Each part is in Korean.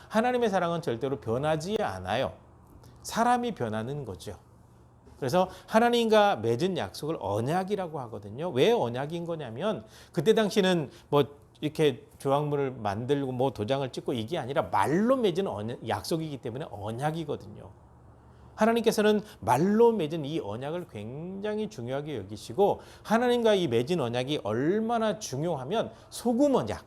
하나님의 사랑은 절대로 변하지 않아요. 사람이 변하는 거죠. 그래서 하나님과 맺은 약속을 언약이라고 하거든요. 왜 언약인 거냐면 그때 당시는 뭐 이렇게 조항물을 만들고 뭐 도장을 찍고 이게 아니라 말로 맺은 약속이기 때문에 언약이거든요. 하나님께서는 말로 맺은 이 언약을 굉장히 중요하게 여기시고 하나님과 이 맺은 언약이 얼마나 중요하면 소금 언약.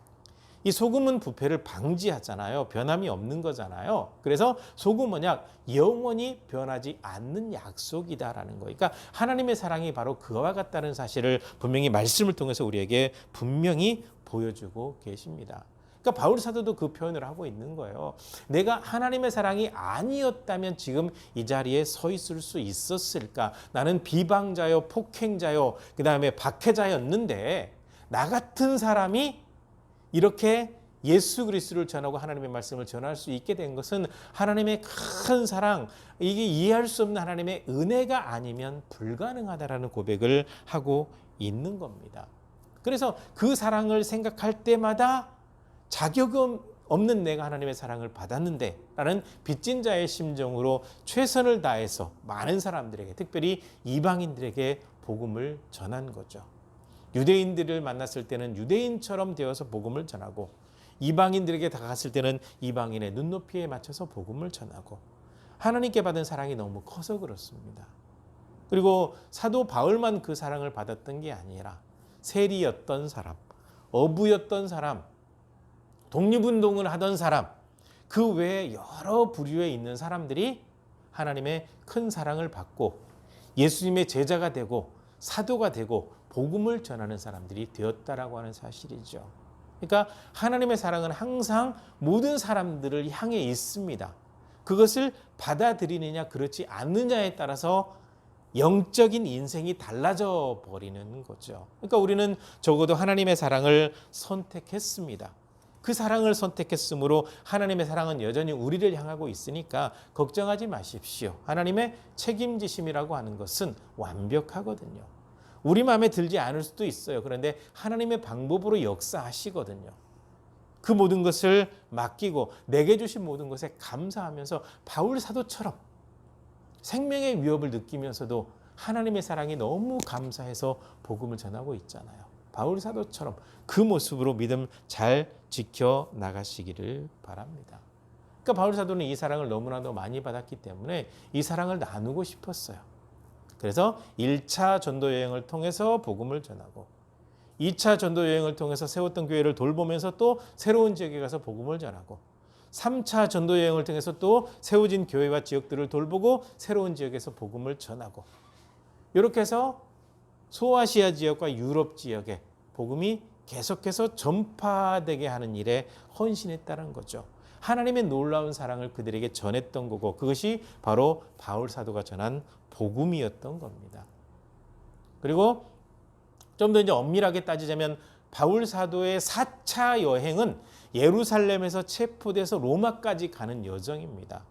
이 소금은 부패를 방지하잖아요. 변함이 없는 거잖아요. 그래서 소금 언약, 영원히 변하지 않는 약속이다라는 거예요. 그러니까 하나님의 사랑이 바로 그와 같다는 사실을 분명히 말씀을 통해서 우리에게 분명히 보여주고 계십니다. 그러니까 바울 사도도 그 표현을 하고 있는 거예요. 내가 하나님의 사랑이 아니었다면 지금 이 자리에 서 있을 수 있었을까? 나는 비방자요, 폭행자요, 그 다음에 박해자였는데 나 같은 사람이 이렇게 예수 그리스도를 전하고 하나님의 말씀을 전할 수 있게 된 것은 하나님의 큰 사랑, 이게 이해할 수 없는 하나님의 은혜가 아니면 불가능하다라는 고백을 하고 있는 겁니다. 그래서 그 사랑을 생각할 때마다 자격 없는 내가 하나님의 사랑을 받았는데 라는 빚진 자의 심정으로 최선을 다해서 많은 사람들에게, 특별히 이방인들에게 복음을 전한 거죠. 유대인들을 만났을 때는 유대인처럼 되어서 복음을 전하고 이방인들에게 다가갔을 때는 이방인의 눈높이에 맞춰서 복음을 전하고 하나님께 받은 사랑이 너무 커서 그렇습니다. 그리고 사도 바울만 그 사랑을 받았던 게 아니라 세리였던 사람, 어부였던 사람, 독립운동을 하던 사람, 그 외에 여러 부류에 있는 사람들이 하나님의 큰 사랑을 받고 예수님의 제자가 되고 사도가 되고 복음을 전하는 사람들이 되었다라고 하는 사실이죠. 그러니까 하나님의 사랑은 항상 모든 사람들을 향해 있습니다. 그것을 받아들이느냐 그렇지 않느냐에 따라서 영적인 인생이 달라져 버리는 거죠. 그러니까 우리는 적어도 하나님의 사랑을 선택했습니다. 그 사랑을 선택했으므로 하나님의 사랑은 여전히 우리를 향하고 있으니까 걱정하지 마십시오. 하나님의 책임지심이라고 하는 것은 완벽하거든요. 우리 마음에 들지 않을 수도 있어요. 그런데 하나님의 방법으로 역사하시거든요. 그 모든 것을 맡기고 내게 주신 모든 것에 감사하면서 바울 사도처럼 생명의 위협을 느끼면서도 하나님의 사랑이 너무 감사해서 복음을 전하고 있잖아요. 바울 사도처럼 그 모습으로 믿음 잘 지켜 나가시기를 바랍니다. 그러니까 바울 사도는 이 사랑을 너무나도 많이 받았기 때문에 이 사랑을 나누고 싶었어요. 그래서 1차 전도 여행을 통해서 복음을 전하고 2차 전도 여행을 통해서 세웠던 교회를 돌보면서 또 새로운 지역에 가서 복음을 전하고 3차 전도 여행을 통해서 또 세워진 교회와 지역들을 돌보고 새로운 지역에서 복음을 전하고 이렇게 해서 소아시아 지역과 유럽 지역에 복음이 계속해서 전파되게 하는 일에 헌신했다는 거죠. 하나님의 놀라운 사랑을 그들에게 전했던 거고 그것이 바로 바울 사도가 전한 복음이었던 겁니다. 그리고 좀 더 이제 엄밀하게 따지자면 바울 사도의 4차 여행은 예루살렘에서 체포돼서 로마까지 가는 여정입니다.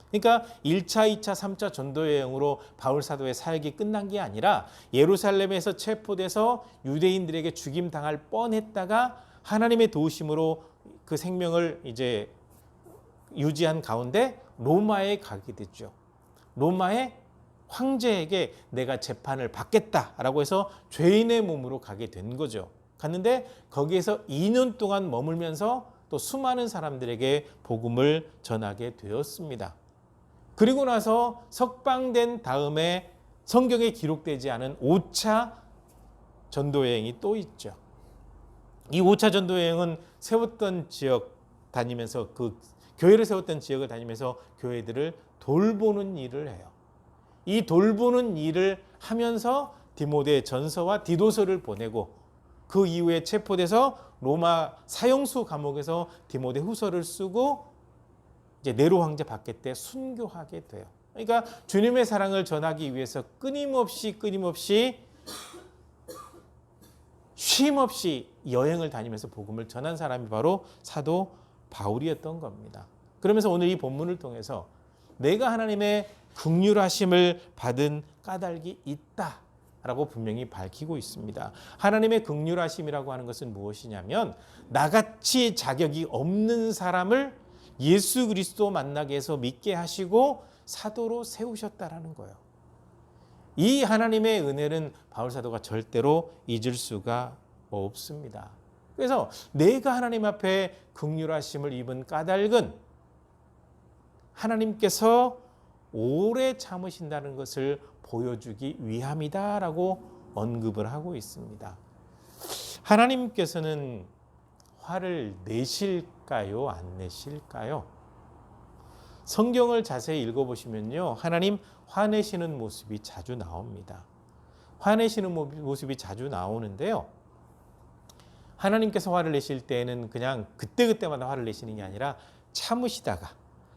그러니까 1차, 2차, 3차 전도 여행으로 바울 사도의 사역이 끝난 게 아니라 예루살렘에서 체포돼서 유대인들에게 죽임 당할 뻔했다가 하나님의 도우심으로 그 생명을 이제 유지한 가운데 로마에 가게 됐죠. 로마의 황제에게 내가 재판을 받겠다라고 해서 죄인의 몸으로 가게 된 거죠. 갔는데 거기에서 2년 동안 머물면서 또 수많은 사람들에게 복음을 전하게 되었습니다. 그리고 나서 석방된 다음에 성경에 기록되지 않은 5차 전도여행이 또 있죠. 이 5차 전도여행은 세웠던 지역 다니면서 그 교회를 세웠던 지역을 다니면서 교회들을 돌보는 일을 해요. 이 돌보는 일을 하면서 디모데 전서와 디도서를 보내고 그 이후에 체포돼서 로마 사형수 감옥에서 디모데 후서를 쓰고 이제 네로 황제 밖에 때 순교하게 돼요. 그러니까 주님의 사랑을 전하기 위해서 끊임없이 쉼없이 여행을 다니면서 복음을 전한 사람이 바로 사도 바울이었던 겁니다. 그러면서 오늘 이 본문을 통해서 내가 하나님의 긍휼하심을 받은 까닭이 있다라고 분명히 밝히고 있습니다. 하나님의 긍휼하심이라고 하는 것은 무엇이냐면 나같이 자격이 없는 사람을 예수 그리스도 만나게 해서 믿게 하시고 사도로 세우셨다라는 거예요. 이 하나님의 은혜는 바울 사도가 절대로 잊을 수가 없습니다. 그래서 내가 하나님 앞에 긍휼하심을 입은 까닭은 하나님께서 오래 참으신다는 것을 보여주기 위함이다라고 언급을 하고 있습니다. 하나님께서는 화를 내실까요? 안 내실까요? 성경을 자세히 읽어보시면요, 하나님 화내시는 모습이 자주 나옵니다. 화내시는 모습이 자주 나오는데요, 하나님께서 화를 내실 때에는 그냥 그때그때마다 화를 내시는 게 아니라 참으시다가,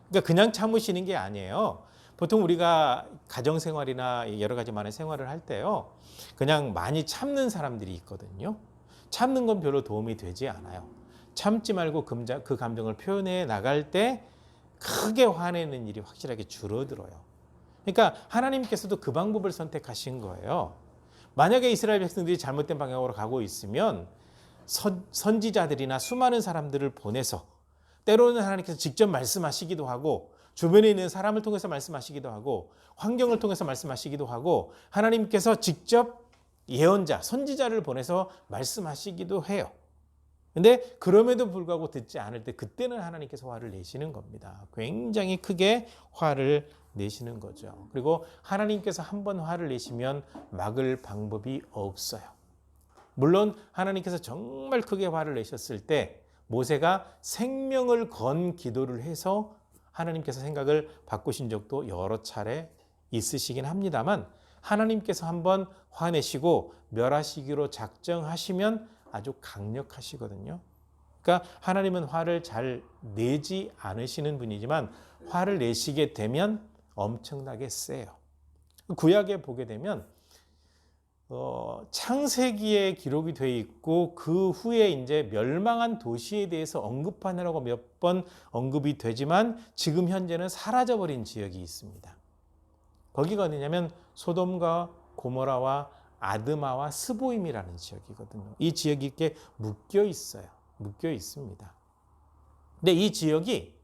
그러니까 그냥 참으시는 게 아니에요. 보통 우리가 가정생활이나 여러 가지 많은 생활을 할 때요, 그냥 많이 참는 사람들이 있거든요. 참는 건 별로 도움이 되지 않아요. 참지 말고 그 감정을 표현해 나갈 때 크게 화내는 일이 확실하게 줄어들어요. 그러니까 하나님께서도 그 방법을 선택하신 거예요. 만약에 이스라엘 백성들이 잘못된 방향으로 가고 있으면 선지자들이나 수많은 사람들을 보내서, 때로는 하나님께서 직접 말씀하시기도 하고 주변에 있는 사람을 통해서 말씀하시기도 하고 환경을 통해서 말씀하시기도 하고 하나님께서 직접 예언자, 선지자를 보내서 말씀하시기도 해요. 근데 그럼에도 불구하고 듣지 않을 때 그때는 하나님께서 화를 내시는 겁니다. 굉장히 크게 화를 내시는 거죠. 그리고 하나님께서 한번 화를 내시면 막을 방법이 없어요. 물론 하나님께서 정말 크게 화를 내셨을 때 모세가 생명을 건 기도를 해서 하나님께서 생각을 바꾸신 적도 여러 차례 있으시긴 합니다만, 하나님께서 한번 화내시고 멸하시기로 작정하시면 아주 강력하시거든요. 그러니까 하나님은 화를 잘 내지 않으시는 분이지만 화를 내시게 되면 엄청나게 세요. 구약에 보게 되면 창세기에 기록이 되어 있고 그 후에 이제 멸망한 도시에 대해서 언급하느라고 몇 번 언급이 되지만 지금 현재는 사라져버린 지역이 있습니다. 거기가 어디냐면 소돔과 고모라와 아드마와 스보임이라는 지역이거든요. 이 지역이 이렇게 묶여 있어요. 묶여 있습니다. 근데 이 지역이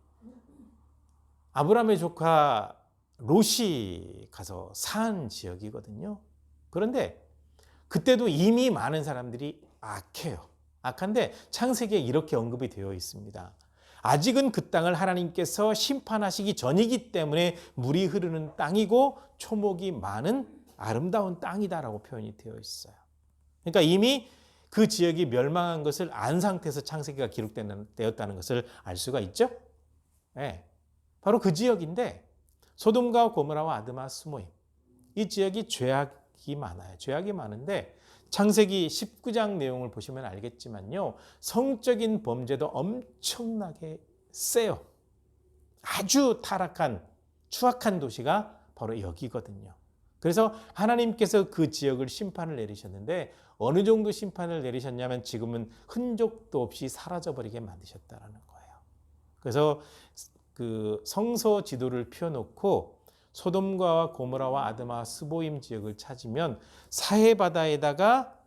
아브라함의 조카 롯이 가서 산 지역이거든요. 그런데 그때도 이미 많은 사람들이 악해요. 악한데 창세기에 이렇게 언급이 되어 있습니다. 아직은 그 땅을 하나님께서 심판하시기 전이기 때문에 물이 흐르는 땅이고 초목이 많은 아름다운 땅이다라고 표현이 되어 있어요. 그러니까 이미 그 지역이 멸망한 것을 안 상태에서 창세기가 기록되었다는 것을 알 수가 있죠. 네. 바로 그 지역인데 소돔과 고모라와 아드마, 스모임, 이 지역이 죄악이 많아요. 죄악이 많은데 창세기 19장 내용을 보시면 알겠지만요, 성적인 범죄도 엄청나게 세요. 아주 타락한 추악한 도시가 바로 여기거든요. 그래서 하나님께서 그 지역을 심판을 내리셨는데 어느 정도 심판을 내리셨냐면 지금은 흔적도 없이 사라져버리게 만드셨다는 거예요. 그래서 그 성서 지도를 펴놓고 소돔과 고모라와 아드마, 스보임 지역을 찾으면 사해바다에다가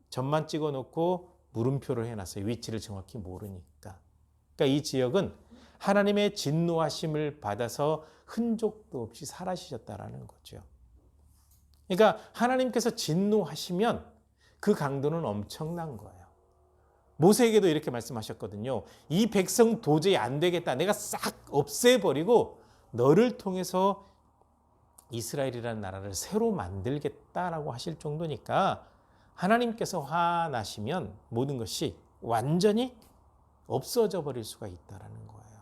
점만 찍어놓고 물음표를 해놨어요. 위치를 정확히 모르니까. 그러니까 이 지역은 하나님의 진노하심을 받아서 흔적도 없이 사라지셨다라는 거죠. 그러니까 하나님께서 진노하시면 그 강도는 엄청난 거예요. 모세에게도 이렇게 말씀하셨거든요. 이 백성 도저히 안 되겠다. 내가 싹 없애버리고 너를 통해서 이스라엘이라는 나라를 새로 만들겠다라고 하실 정도니까 하나님께서 화나시면 모든 것이 완전히 없어져 버릴 수가 있다는 거예요.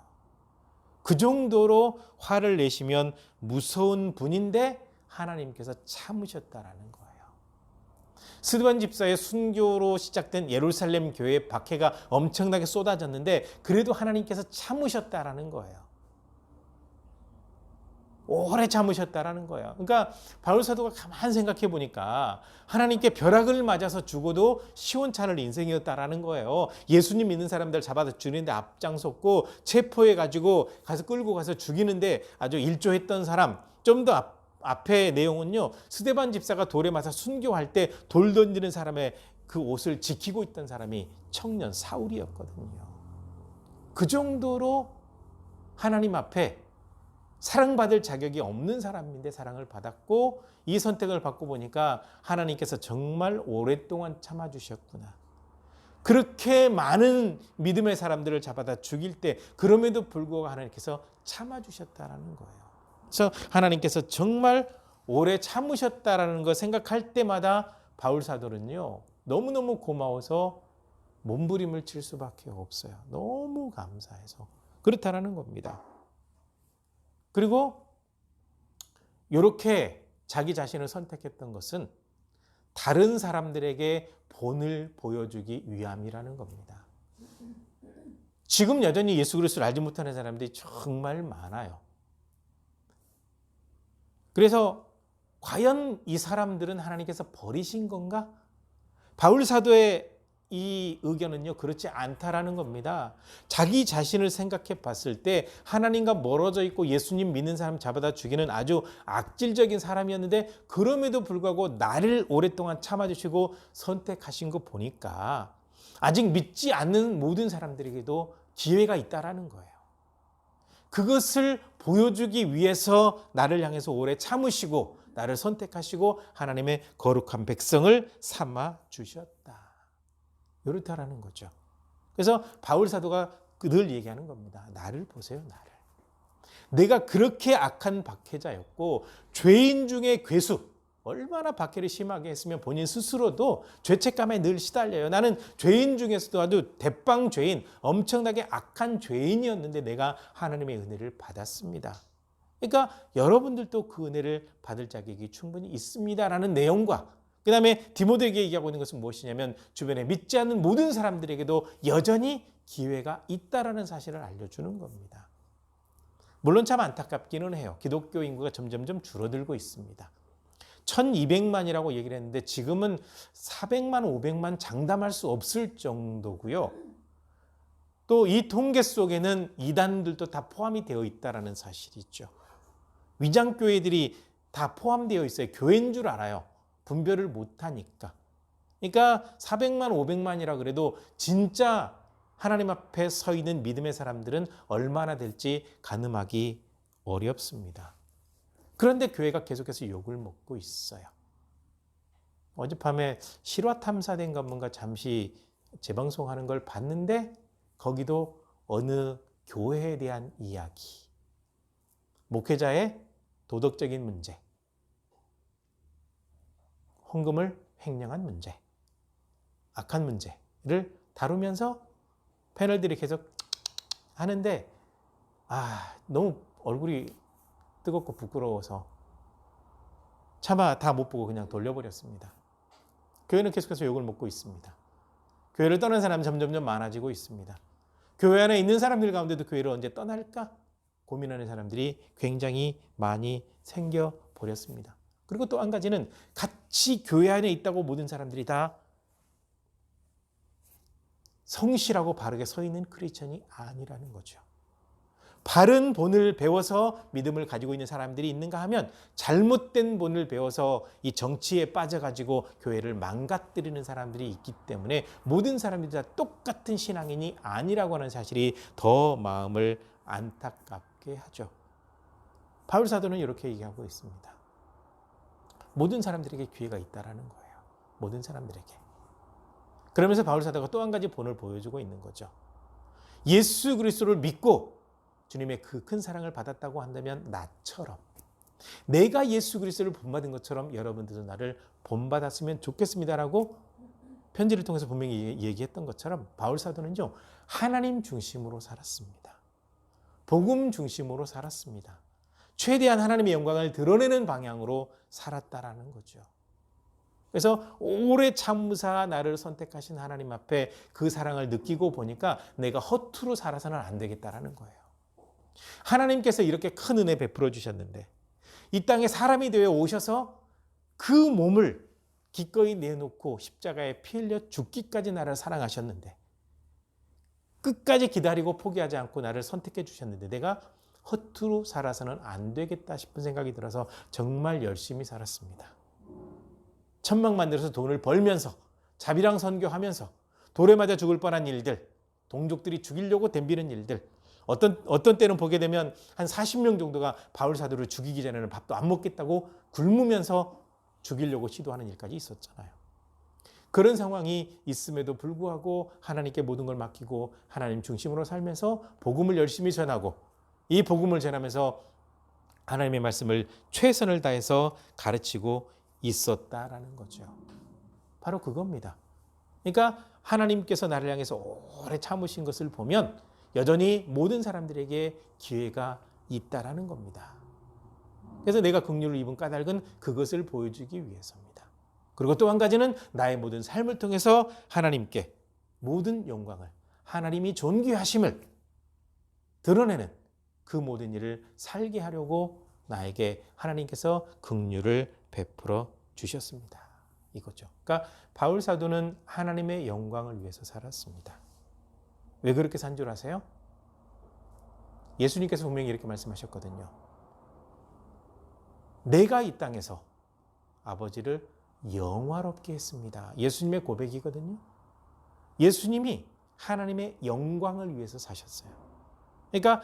그 정도로 화를 내시면 무서운 분인데 하나님께서 참으셨다라는 거예요. 스데반 집사의 순교로 시작된 예루살렘 교회의 박해가 엄청나게 쏟아졌는데 그래도 하나님께서 참으셨다라는 거예요. 오래 참으셨다라는 거예요. 그러니까 바울 사도가 가만히 생각해 보니까 하나님께 벼락을 맞아서 죽어도 시원찮을 인생이었다라는 거예요. 예수님 믿는 사람들 잡아서 죽이는데 앞장섰고 체포해 가지고 가서 끌고 가서 죽이는데 아주 일조했던 사람. 좀 더 앞에 내용은요, 스데반 집사가 돌에 맞아 순교할 때 돌 던지는 사람의 그 옷을 지키고 있던 사람이 청년 사울이었거든요. 그 정도로 하나님 앞에 사랑받을 자격이 없는 사람인데 사랑을 받았고 이 선택을 받고 보니까 하나님께서 정말 오랫동안 참아주셨구나. 그렇게 많은 믿음의 사람들을 잡아다 죽일 때 그럼에도 불구하고 하나님께서 참아주셨다라는 거예요. 그래서 하나님께서 정말 오래 참으셨다라는 거 생각할 때마다 바울 사도는요, 너무너무 고마워서 몸부림을 칠 수밖에 없어요. 너무 감사해서 그렇다라는 겁니다. 그리고 이렇게 자기 자신을 선택했던 것은 다른 사람들에게 본을 보여주기 위함이라는 겁니다. 지금 여전히 예수 그리스도를 알지 못하는 사람들이 정말 많아요. 그래서 과연 이 사람들은 하나님께서 버리신 건가? 바울 사도의 이 의견은요, 그렇지 않다라는 겁니다. 자기 자신을 생각해 봤을 때 하나님과 멀어져 있고 예수님 믿는 사람 잡아다 죽이는 아주 악질적인 사람이었는데 그럼에도 불구하고 나를 오랫동안 참아주시고 선택하신 거 보니까 아직 믿지 않는 모든 사람들에게도 기회가 있다라는 거예요. 그것을 보여주기 위해서 나를 향해서 오래 참으시고 나를 선택하시고 하나님의 거룩한 백성을 삼아 주셨다. 이렇다라는 거죠. 그래서 바울 사도가 늘 얘기하는 겁니다. 나를 보세요, 나를. 내가 그렇게 악한 박해자였고 죄인 중에 괴수, 얼마나 박해를 심하게 했으면 본인 스스로도 죄책감에 늘 시달려요. 나는 죄인 중에서도 아주 대빵 죄인, 엄청나게 악한 죄인이었는데 내가 하나님의 은혜를 받았습니다. 그러니까 여러분들도 그 은혜를 받을 자격이 충분히 있습니다라는 내용과 그 다음에 디모데에게 얘기하고 있는 것은 무엇이냐면 주변에 믿지 않는 모든 사람들에게도 여전히 기회가 있다라는 사실을 알려주는 겁니다. 물론 참 안타깝기는 해요. 기독교 인구가 점점점 줄어들고 있습니다. 1200만이라고 얘기를 했는데 지금은 400만, 500만 장담할 수 없을 정도고요. 또 이 통계 속에는 이단들도 다 포함이 되어 있다는 사실이 있죠. 위장교회들이 다 포함되어 있어요. 교회인 줄 알아요. 분별을 못하니까. 그러니까 400만, 500만이라 그래도 진짜 하나님 앞에 서 있는 믿음의 사람들은 얼마나 될지 가늠하기 어렵습니다. 그런데 교회가 계속해서 욕을 먹고 있어요. 어젯밤에 실화탐사된 것문가 잠시 재방송하는 걸 봤는데 거기도 어느 교회에 대한 이야기, 목회자의 도덕적인 문제, 헌금을 횡령한 문제, 악한 문제를 다루면서 패널들이 계속 하는데 너무 얼굴이 뜨겁고 부끄러워서 차마 다 못 보고 그냥 돌려버렸습니다. 교회는 계속해서 욕을 먹고 있습니다. 교회를 떠난 사람이 점점점 많아지고 있습니다. 교회 안에 있는 사람들 가운데도 교회를 언제 떠날까 고민하는 사람들이 굉장히 많이 생겨버렸습니다. 그리고 또 한 가지는 같이 교회 안에 있다고 모든 사람들이 다 성실하고 바르게 서 있는 크리스천이 아니라는 거죠. 바른 본을 배워서 믿음을 가지고 있는 사람들이 있는가 하면 잘못된 본을 배워서 이 정치에 빠져가지고 교회를 망가뜨리는 사람들이 있기 때문에 모든 사람들이 다 똑같은 신앙인이 아니라고 하는 사실이 더 마음을 안타깝게 하죠. 바울 사도는 이렇게 얘기하고 있습니다. 모든 사람들에게 기회가 있다라는 거예요. 모든 사람들에게. 그러면서 바울 사도가 또 한 가지 본을 보여주고 있는 거죠. 예수 그리스도를 믿고 주님의 그 큰 사랑을 받았다고 한다면 나처럼 내가 예수 그리스도를 본받은 것처럼 여러분들도 나를 본받았으면 좋겠습니다라고 편지를 통해서 분명히 얘기했던 것처럼 바울 사도는요, 하나님 중심으로 살았습니다. 복음 중심으로 살았습니다. 최대한 하나님의 영광을 드러내는 방향으로 살았다라는 거죠. 그래서 오래 참으사 나를 선택하신 하나님 앞에 그 사랑을 느끼고 보니까 내가 허투루 살아서는 안 되겠다라는 거예요. 하나님께서 이렇게 큰 은혜 베풀어 주셨는데 이 땅에 사람이 되어 오셔서 그 몸을 기꺼이 내놓고 십자가에 피 흘려 죽기까지 나를 사랑하셨는데 끝까지 기다리고 포기하지 않고 나를 선택해 주셨는데 내가 허투루 살아서는 안 되겠다 싶은 생각이 들어서 정말 열심히 살았습니다. 천막 만들어서 돈을 벌면서 자비랑 선교하면서 돌에 맞아 죽을 뻔한 일들, 동족들이 죽이려고 덤비는 일들, 어떤 때는 보게 되면 한 40명 정도가 바울 사도를 죽이기 전에는 밥도 안 먹겠다고 굶으면서 죽이려고 시도하는 일까지 있었잖아요. 그런 상황이 있음에도 불구하고 하나님께 모든 걸 맡기고 하나님 중심으로 살면서 복음을 열심히 전하고 이 복음을 전하면서 하나님의 말씀을 최선을 다해서 가르치고 있었다라는 거죠. 바로 그겁니다. 그러니까 하나님께서 나를 향해서 오래 참으신 것을 보면 여전히 모든 사람들에게 기회가 있다라는 겁니다. 그래서 내가 긍휼을 입은 까닭은 그것을 보여주기 위해서입니다. 그리고 또 한 가지는 나의 모든 삶을 통해서 하나님께 모든 영광을, 하나님이 존귀하심을 드러내는 그 모든 일을 살게 하려고 나에게 하나님께서 긍휼을 베풀어 주셨습니다. 이거죠. 그러니까 바울 사도는 하나님의 영광을 위해서 살았습니다. 왜 그렇게 산 줄 아세요? 예수님께서 분명히 이렇게 말씀하셨거든요. 내가 이 땅에서 아버지를 영화롭게 했습니다. 예수님의 고백이거든요. 예수님이 하나님의 영광을 위해서 사셨어요. 그러니까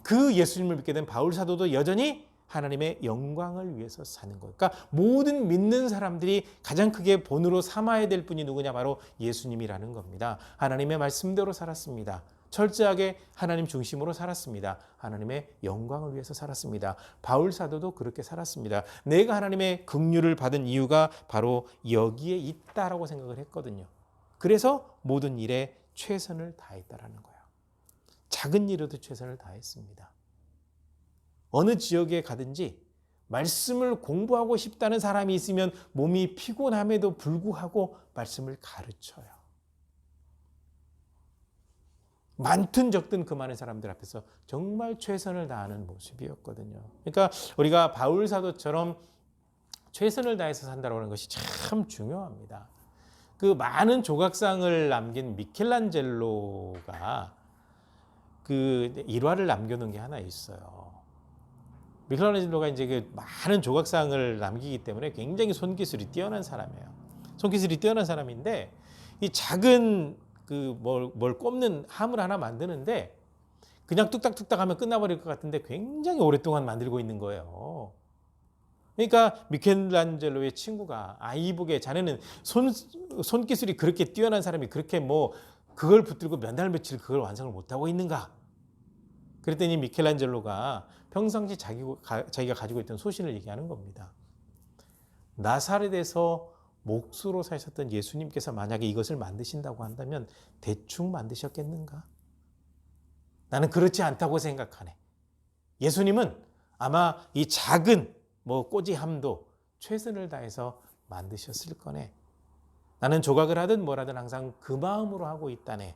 그 예수님을 믿게 된 바울 사도도 여전히 하나님의 영광을 위해서 사는 거예요. 그러니까 모든 믿는 사람들이 가장 크게 본으로 삼아야 될 분이 누구냐? 바로 예수님이라는 겁니다. 하나님의 말씀대로 살았습니다. 철저하게 하나님 중심으로 살았습니다. 하나님의 영광을 위해서 살았습니다. 바울 사도도 그렇게 살았습니다. 내가 하나님의 긍휼을 받은 이유가 바로 여기에 있다라고 생각을 했거든요. 그래서 모든 일에 최선을 다했다라는 거예요. 작은 일에도 최선을 다했습니다. 어느 지역에 가든지 말씀을 공부하고 싶다는 사람이 있으면 몸이 피곤함에도 불구하고 말씀을 가르쳐요. 많든 적든 그 많은 사람들 앞에서 정말 최선을 다하는 모습이었거든요. 그러니까 우리가 바울 사도처럼 최선을 다해서 산다고 하는 것이 참 중요합니다. 그 많은 조각상을 남긴 미켈란젤로가 그 일화를 남겨놓은 게 하나 있어요. 미켈란젤로가 이제 그 많은 조각상을 남기기 때문에 굉장히 손기술이 뛰어난 사람이에요. 손기술이 뛰어난 사람인데 이 작은 그 뭘 꼽는 함을 하나 만드는데 그냥 뚝딱뚝딱 하면 끝나버릴 것 같은데 굉장히 오랫동안 만들고 있는 거예요. 그러니까 미켈란젤로의 친구가 이보게 자네는 손기술이 그렇게 뛰어난 사람이 그렇게 뭐 그걸 붙들고 몇 달 며칠 그걸 완성을 못하고 있는가? 그랬더니 미켈란젤로가 평상시 자기가 가지고 있던 소신을 얘기하는 겁니다. 나사렛에서 목수로 사셨던 예수님께서 만약에 이것을 만드신다고 한다면 대충 만드셨겠는가? 나는 그렇지 않다고 생각하네. 예수님은 아마 이 작은 꼬지함도 최선을 다해서 만드셨을 거네. 나는 조각을 하든 뭘 하든 항상 그 마음으로 하고 있다네.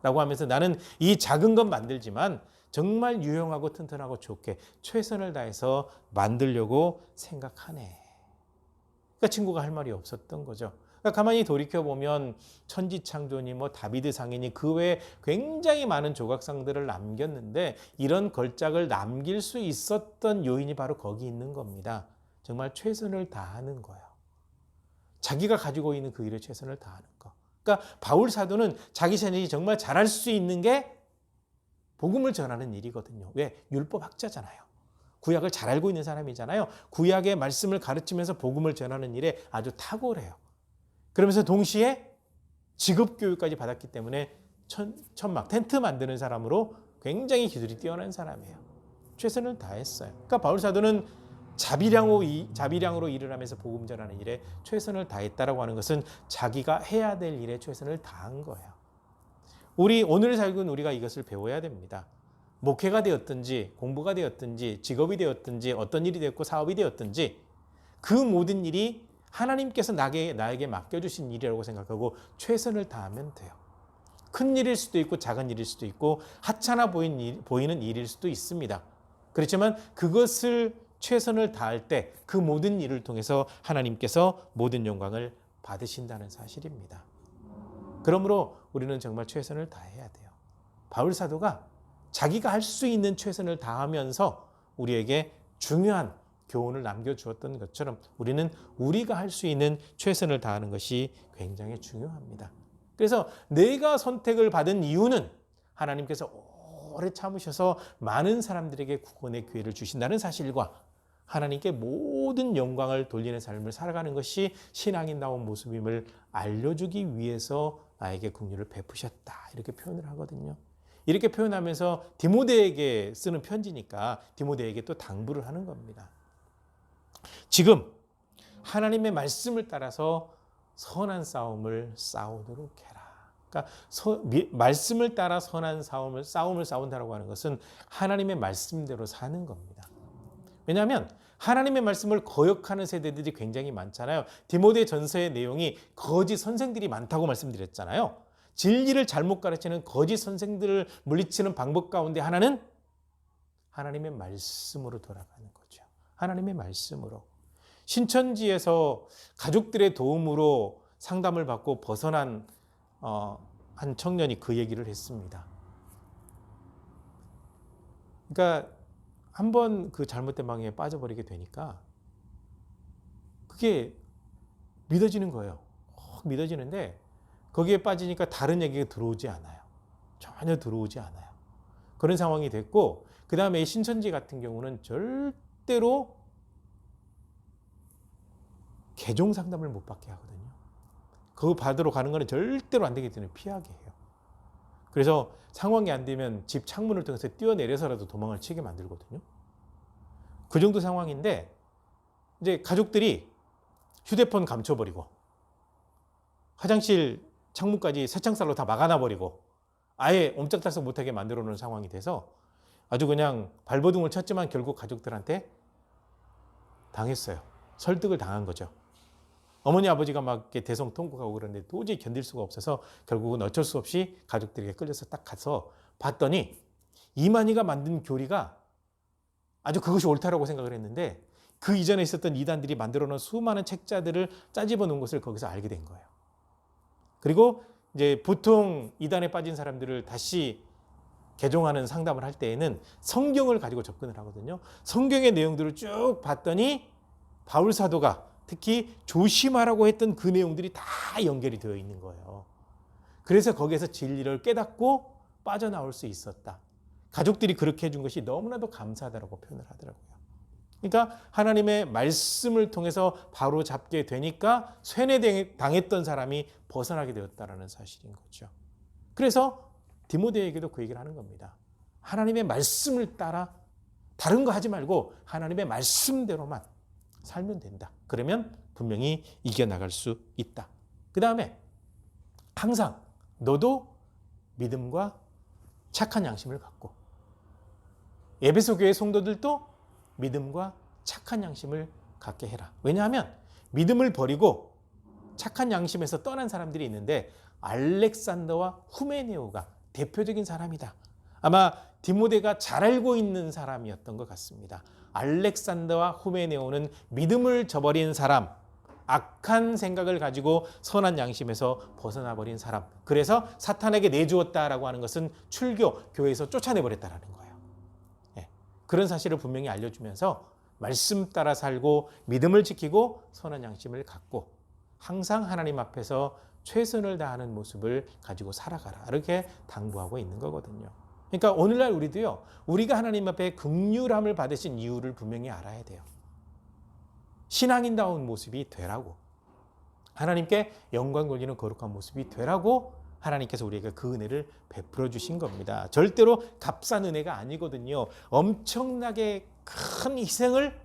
라고 하면서 나는 이 작은 건 만들지만 정말 유용하고 튼튼하고 좋게 최선을 다해서 만들려고 생각하네. 그러니까 친구가 할 말이 없었던 거죠. 그러니까 가만히 돌이켜보면 천지창조니 다비드 상이니 그 외에 굉장히 많은 조각상들을 남겼는데 이런 걸작을 남길 수 있었던 요인이 바로 거기 있는 겁니다. 정말 최선을 다하는 거예요. 자기가 가지고 있는 그 일에 최선을 다하는 거. 그러니까 바울 사도는 자기 자신이 정말 잘할 수 있는 게 복음을 전하는 일이거든요. 왜? 율법학자잖아요. 구약을 잘 알고 있는 사람이잖아요. 구약의 말씀을 가르치면서 복음을 전하는 일에 아주 탁월해요. 그러면서 동시에 직업교육까지 받았기 때문에 천막, 텐트 만드는 사람으로 굉장히 기술이 뛰어난 사람이에요. 최선을 다했어요. 그러니까 바울 사도는 자비량으로 일을 하면서 복음 전하는 일에 최선을 다했다라고 하는 것은 자기가 해야 될 일에 최선을 다한 거예요. 오늘 살고 있는 우리가 이것을 배워야 됩니다. 목회가 되었든지 공부가 되었든지 직업이 되었든지 어떤 일이 되었고 사업이 되었든지 그 모든 일이 하나님께서 나에게 맡겨주신 일이라고 생각하고 최선을 다하면 돼요. 큰 일일 수도 있고 작은 일일 수도 있고 하찮아 보이는 일일 수도 있습니다. 그렇지만 그것을 최선을 다할 때 그 모든 일을 통해서 하나님께서 모든 영광을 받으신다는 사실입니다. 그러므로 우리는 정말 최선을 다해야 돼요. 바울 사도가 자기가 할 수 있는 최선을 다하면서 우리에게 중요한 교훈을 남겨주었던 것처럼 우리는 우리가 할 수 있는 최선을 다하는 것이 굉장히 중요합니다. 그래서 내가 선택을 받은 이유는 하나님께서 오래 참으셔서 많은 사람들에게 구원의 기회를 주신다는 사실과 하나님께 모든 영광을 돌리는 삶을 살아가는 것이 신앙인다운 모습임을 알려주기 위해서 나에게 긍휼을 베푸셨다. 이렇게 표현을 하거든요. 이렇게 표현하면서 디모데에게 쓰는 편지니까 디모데에게 또 당부를 하는 겁니다. 지금 하나님의 말씀을 따라서 선한 싸움을 싸우도록 해라. 그러니까 말씀을 따라 선한 싸움을 싸운다라고 하는 것은 하나님의 말씀대로 사는 겁니다. 왜냐하면 하나님의 말씀을 거역하는 세대들이 굉장히 많잖아요. 디모데 전서의 내용이 거짓 선생들이 많다고 말씀드렸잖아요. 진리를 잘못 가르치는 거짓 선생들을 물리치는 방법 가운데 하나는 하나님의 말씀으로 돌아가는 거죠. 하나님의 말씀으로. 신천지에서 가족들의 도움으로 상담을 받고 벗어난 한 청년이 그 얘기를 했습니다. 그러니까 한번 그 잘못된 방향에 빠져버리게 되니까 그게 믿어지는 거예요. 믿어지는데 거기에 빠지니까 다른 얘기가 들어오지 않아요. 전혀 들어오지 않아요. 그런 상황이 됐고 그 다음에 신천지 같은 경우는 절대로 개종 상담을 못 받게 하거든요. 그거 받으러 가는 거는 절대로 안 되기 때문에 피하게 해요. 그래서 상황이 안 되면 집 창문을 통해서 뛰어내려서라도 도망을 치게 만들거든요. 그 정도 상황인데 이제 가족들이 휴대폰 감춰버리고 화장실 창문까지 새창살로 다 막아놔버리고 아예 옴짝달싹 못하게 만들어 놓은 상황이 돼서 아주 그냥 발버둥을 쳤지만 결국 가족들한테 당했어요. 설득을 당한 거죠. 어머니 아버지가 막 이렇게 대성통곡하고 그러는데 도저히 견딜 수가 없어서 결국은 어쩔 수 없이 가족들에게 끌려서 딱 가서 봤더니 이만희가 만든 교리가 아주 그것이 옳다라고 생각을 했는데 그 이전에 있었던 이단들이 만들어 놓은 수많은 책자들을 짜집어 놓은 것을 거기서 알게 된 거예요. 그리고 이제 보통 이단에 빠진 사람들을 다시 개종하는 상담을 할 때에는 성경을 가지고 접근을 하거든요. 성경의 내용들을 쭉 봤더니 바울 사도가 특히 조심하라고 했던 그 내용들이 다 연결이 되어 있는 거예요. 그래서 거기에서 진리를 깨닫고 빠져나올 수 있었다. 가족들이 그렇게 해준 것이 너무나도 감사하다고 표현을 하더라고요. 그러니까 하나님의 말씀을 통해서 바로 잡게 되니까 쇠뇌당했던 사람이 벗어나게 되었다는 사실인 거죠. 그래서 디모데에게도 그 얘기를 하는 겁니다. 하나님의 말씀을 따라 다른 거 하지 말고 하나님의 말씀대로만 살면 된다. 그러면 분명히 이겨나갈 수 있다. 그 다음에 항상 너도 믿음과 착한 양심을 갖고 에베소 교회 성도들도 믿음과 착한 양심을 갖게 해라. 왜냐하면 믿음을 버리고 착한 양심에서 떠난 사람들이 있는데 알렉산더와 후메네오가 대표적인 사람이다. 아마 디모데가 잘 알고 있는 사람이었던 것 같습니다. 알렉산더와 후메네오는 믿음을 저버린 사람, 악한 생각을 가지고 선한 양심에서 벗어나 버린 사람. 그래서 사탄에게 내주었다라고 하는 것은 출교, 교회에서 쫓아내버렸다라는 거예요. 그런 사실을 분명히 알려주면서 말씀 따라 살고 믿음을 지키고 선한 양심을 갖고 항상 하나님 앞에서 최선을 다하는 모습을 가지고 살아가라. 이렇게 당부하고 있는 거거든요. 그러니까 오늘날 우리도요. 우리가 하나님 앞에 긍휼함을 받으신 이유를 분명히 알아야 돼요. 신앙인다운 모습이 되라고. 하나님께 영광 돌리는 거룩한 모습이 되라고 하나님께서 우리에게 그 은혜를 베풀어 주신 겁니다. 절대로 값싼 은혜가 아니거든요. 엄청나게 큰 희생을